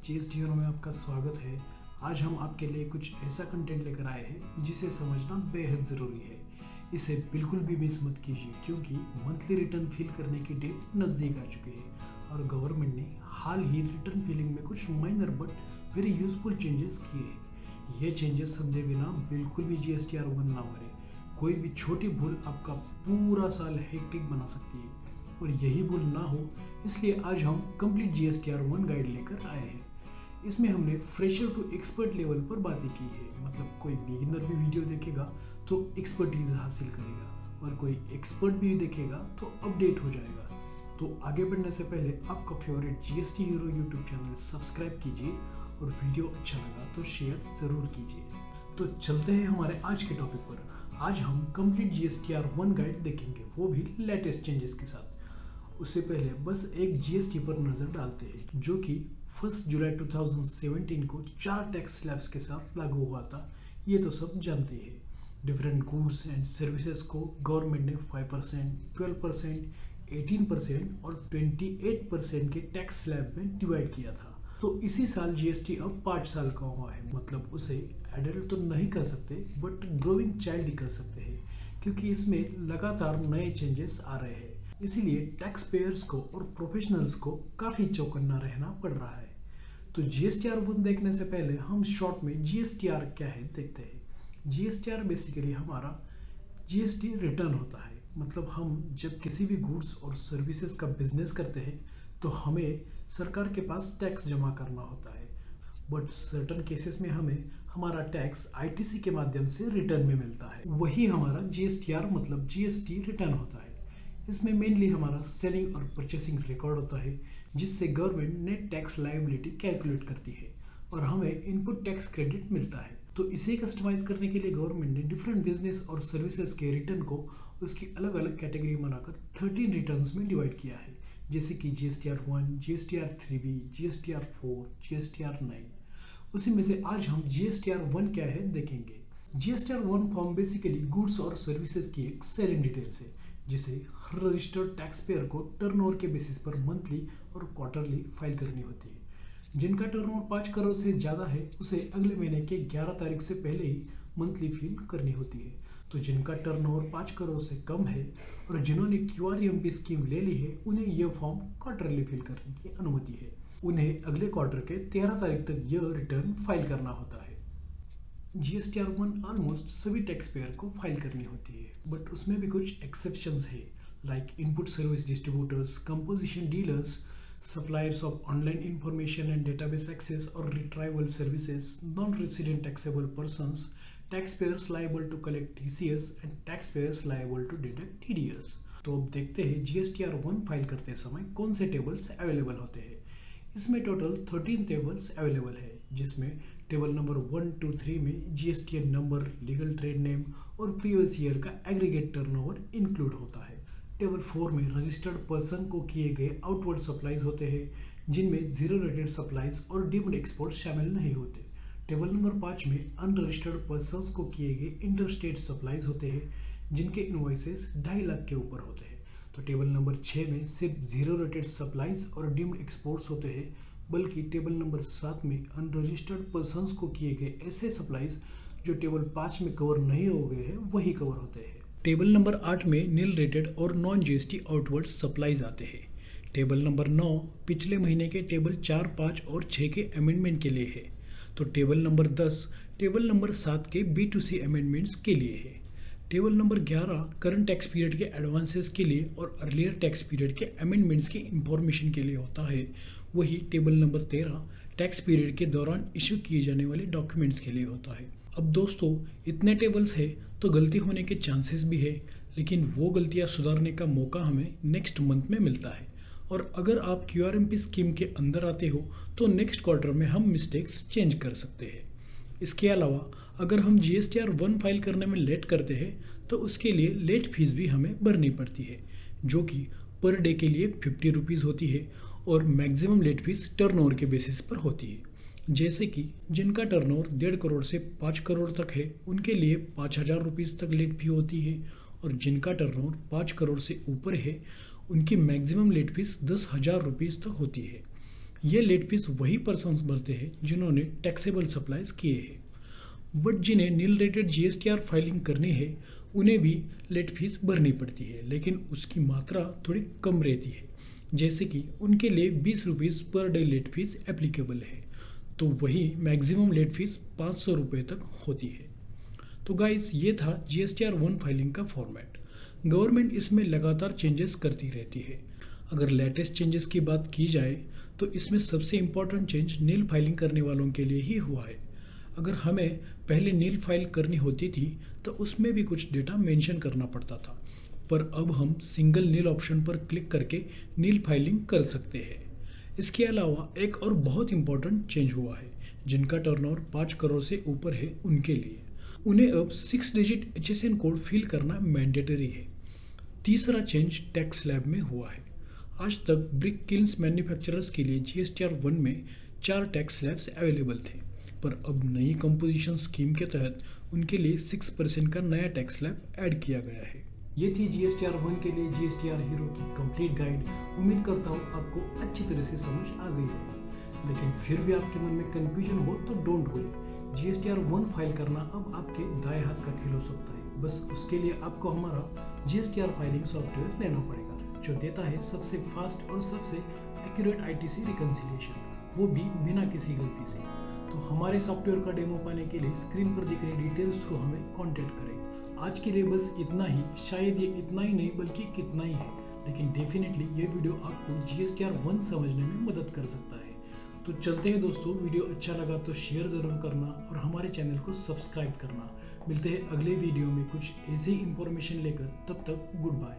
GST में आपका स्वागत है। आज हम आपके लिए कुछ ऐसा कंटेंट लेकर आए हैं जिसे समझना बेहद ज़रूरी है। इसे बिल्कुल भी मिस मत कीजिए क्योंकि मंथली रिटर्न फिल करने की डेट नज़दीक आ चुकी है और गवर्नमेंट ने हाल ही रिटर्न फिलिंग में कुछ minor but very useful changes किए हैं। ये चेंजेस समझे बिना बिल्कुल भी GSTR1 ना भरें। कोई भी छोटी भूल आपका पूरा साल हेक्टिक बना सकती है और यही भूल ना हो इसलिए आज हम कंप्लीट GSTR1 गाइड लेकर आए हैं। इसमें हमने फ्रेशर टू एक्सपर्ट लेवल पर बातें की है, मतलब कोई बिगिनर भी वीडियो देखेगा तो एक्सपर्टीज हासिल करेगा और कोई एक्सपर्ट भी देखेगा तो अपडेट हो जाएगा। तो आगे बढ़ने से पहले आपका favourite GST hero YouTube channel subscribe कीजिए और वीडियो अच्छा लगा तो शेयर ज़रूर कीजिए। तो चलते हैं हमारे आज के टॉपिक पर। आज हम कंप्लीट GSTR1 गाइड देखेंगे, वो भी लेटेस्ट चेंजेस के साथ। उससे पहले बस एक GST पर नज़र डालते हैं जो कि 1 जुलाई 2017 को 4 टैक्स स्लैब्स के साथ लागू हुआ था। ये तो सब जानते हैं। डिफरेंट गुड्स एंड सर्विसेज को गवर्नमेंट ने 5%, 12%, 18% और 28% के टैक्स स्लैब में डिवाइड किया था। तो इसी साल GST अब 5 साल का हुआ है, मतलब उसे एडल्ट तो नहीं कर सकते बट ग्रोइंग चाइल्ड ही कर सकते हैं क्योंकि इसमें लगातार नए चेंजेस आ रहे हैं। इसीलिए टैक्स पेयर्स को और प्रोफेशनल्स को काफ़ी चौकन्ना रहना पड़ रहा है। तो GSTR1 देखने से पहले हम शॉर्ट में GSTR क्या है देखते हैं। GSTR बेसिकली हमारा GST रिटर्न होता है, मतलब हम जब किसी भी गुड्स और सर्विसेज का बिजनेस करते हैं तो हमें सरकार के पास टैक्स जमा करना होता है, बट सर्टन केसेस में हमें हमारा टैक्स ITC के माध्यम से रिटर्न में मिलता है। वही हमारा GSTR मतलब GST रिटर्न होता है। इसमें मेनली हमारा सेलिंग और परचेसिंग रिकॉर्ड होता है जिससे government net tax liability calculate करती है और हमें इनपुट टैक्स क्रेडिट मिलता है। तो इसे कस्टमाइज करने के लिए गवर्नमेंट ने डिफरेंट बिजनेस और सर्विसेज के रिटर्न को उसकी अलग अलग कैटेगरी बनाकर 13 रिटर्न्स में डिवाइड किया है, जैसे कि GSTR1, GSTR3B, GSTR4, GSTR9। उसी में से आज हम GSTR1 क्या है देखेंगे। GSTR1 फॉर्म बेसिकली गुड्स और सर्विसेज की एक सेलिंग डिटेल्स है जिसे हर रजिस्टर्ड टैक्स पेयर को टर्नओवर के बेसिस पर मंथली और क्वार्टरली फाइल करनी होती है। जिनका टर्नओवर 5 करोड़ से ज़्यादा है उसे अगले महीने के 11 तारीख से पहले ही मंथली फिल करनी होती है। तो जिनका टर्नओवर 5 करोड़ से कम है और जिन्होंने QRMP स्कीम ले ली है उन्हें यह फॉर्म क्वार्टरली फिल करने की अनुमति है। उन्हें अगले क्वार्टर के 13 तारीख तक यह रिटर्न फाइल करना होता है। GSTR1 ऑलमोस्ट सभी टैक्स पेयर को फाइल करनी होती है, बट उसमें भी कुछ एक्सेप्शंस है, like input service distributors, composition dealers, suppliers of online information and database access or retrieval services, non resident taxable persons, tax payers liable to collect TCS and tax payers liable to deduct TDS। तो अब देखते हैं GSTR1 file करते समय कौन से tables available होते हैं। इसमें टोटल 13 टेबल्स अवेलेबल है, जिसमें टेबल नंबर 1 to 3 में GSTN number, legal trade name और प्रीवियस ईयर का एग्रीगेट टर्नओवर इंक्लूड होता है। टेबल 4 में रजिस्टर्ड पर्सन को किए गए आउटवर्ड सप्लाईज होते हैं जिनमें जीरो रेटेड सप्लाईज और डीम्ड एक्सपोर्ट शामिल नहीं होते। टेबल नंबर 5 में अनरजिस्टर्ड पर्सन को किए गए इंटरस्टेट सप्लाईज होते हैं जिनके इनवॉइसेस 2.5 लाख के ऊपर होते हैं। तो टेबल नंबर 6 में सिर्फ जीरो रेटेड सप्लाईज और डीम्ड एक्सपोर्ट्स होते हैं, बल्कि टेबल नंबर 7 में अनरजिस्टर्ड पर्सन्स को किए गए ऐसे सप्लाईज जो टेबल 5 में कवर नहीं हो गए हैं वही कवर होते हैं। टेबल नंबर 8 में नील रेटेड और नॉन GST आउटवर्ड सप्लाईज आते हैं। टेबल नंबर 9 पिछले महीने के टेबल 4, 5 और 6 के अमेंडमेंट के लिए है। तो टेबल नंबर 10 टेबल नंबर 7 के B2C अमेंडमेंट्स के लिए है। Table number 11 current tax period के एडवांसेस के लिए और अर्लियर टैक्स पीरियड के अमेंडमेंट्स की इंफॉर्मेशन के लिए होता है। वही टेबल नंबर 13 टैक्स पीरियड के दौरान इशू किए जाने वाले डॉक्यूमेंट्स के लिए होता है। अब दोस्तों इतने टेबल्स है तो गलती होने के चांसेस भी है, लेकिन वो गलतियां सुधारने का मौका हमें नेक्स्ट मंथ में मिलता है। और अगर आप QRMP स्कीम के अंदर आते हो तो नेक्स्ट क्वार्टर में हम मिस्टेक्स चेंज कर सकते हैं। इसके अलावा अगर हम GSTR1 फाइल करने में लेट करते हैं तो उसके लिए लेट फीस भी हमें भरनी पड़ती है, जो कि पर डे के लिए 50 रुपीज़ होती है और मैक्सिमम लेट फीस टर्नओवर के बेसिस पर होती है। जैसे कि जिनका टर्नओवर 1.5 करोड़ से 5 करोड़ तक है उनके लिए 5,000 रुपीज़ तक लेट फी होती है और जिनका टर्नओवर 5 करोड़ से ऊपर है उनकी मैक्सिमम लेट फीस 10,000 रुपीज़ तक होती है। ये लेट फीस वही पर्सन्स भरते हैं जिन्होंने टैक्सेबल सप्लाईज किए हैं, बट जिन्हें नील रेटेड GSTR फाइलिंग करनी है उन्हें भी लेट फीस भरनी पड़ती है, लेकिन उसकी मात्रा थोड़ी कम रहती है। जैसे कि उनके लिए 20 rupees per day late fees applicable है, तो वही मैक्सिमम लेट फीस 500 रुपये तक होती है। तो गाइस, ये था GSTR 1 फाइलिंग का फॉर्मेट। गवर्नमेंट इसमें लगातार चेंजेस करती रहती है। अगर लेटेस्ट चेंजेस की बात की जाए तो इसमें सबसे इम्पोर्टेंट चेंज नील फाइलिंग करने वालों के लिए ही हुआ है। अगर हमें पहले नील फाइल करनी होती थी तो उसमें भी कुछ डेटा मेंशन करना पड़ता था, पर अब हम सिंगल नील ऑप्शन पर क्लिक करके नील फाइलिंग कर सकते हैं। इसके अलावा एक और बहुत इम्पोर्टेंट चेंज हुआ है, जिनका टर्नओवर 5 करोड़ से ऊपर है उनके लिए। उन्हें अब 6 डिजिट HSN कोड फिल करना मैंडेटरी है। तीसरा चेंज टैक्स स्लैब में हुआ है। आज तक ब्रिक किल्स मैन्युफैक्चरर्स के लिए GSTR 1 में 4 टैक्स स्लैब्स अवेलेबल थे, पर अब नई कंपोजिशन स्कीम के तहत उनके लिए 6% का नया टैक्स स्लैब ऐड किया गया है। ये थी GSTR 1 के लिए GSTR हीरो की कंप्लीट गाइड। उम्मीद करता हूँ आपको अच्छी तरह से समझ आ गई होगी, लेकिन फिर भी आपके मन में कंफ्यूजन हो तो डोंट वरी, GSTR 1 फाइल करना अब आपके दाएं हाथ का खेल हो सकता है। बस उसके लिए आपको हमारा GSTR फाइलिंग सॉफ्टवेयर लेना पड़ेगा, जो देता है सबसे फास्ट और सबसे एक्यूरेट ITC रिकंसिलिएशन, वो भी बिना किसी गलती से। तो हमारे सॉफ्टवेयर का डेमो पाने के लिए स्क्रीन पर दिख रहे डिटेल्स थ्रू हमें कांटेक्ट करें। आज के लिए बस इतना ही। शायद ये इतना ही नहीं बल्कि कितना ही है, लेकिन डेफिनेटली ये वीडियो आपको GSTR 1 समझने में मदद कर सकता है। तो चलते हैं दोस्तों, वीडियो अच्छा लगा तो शेयर ज़रूर करना और हमारे चैनल को सब्सक्राइब करना। मिलते हैं अगले वीडियो में कुछ ऐसी इंफॉर्मेशन लेकर, तब तक गुड बाय।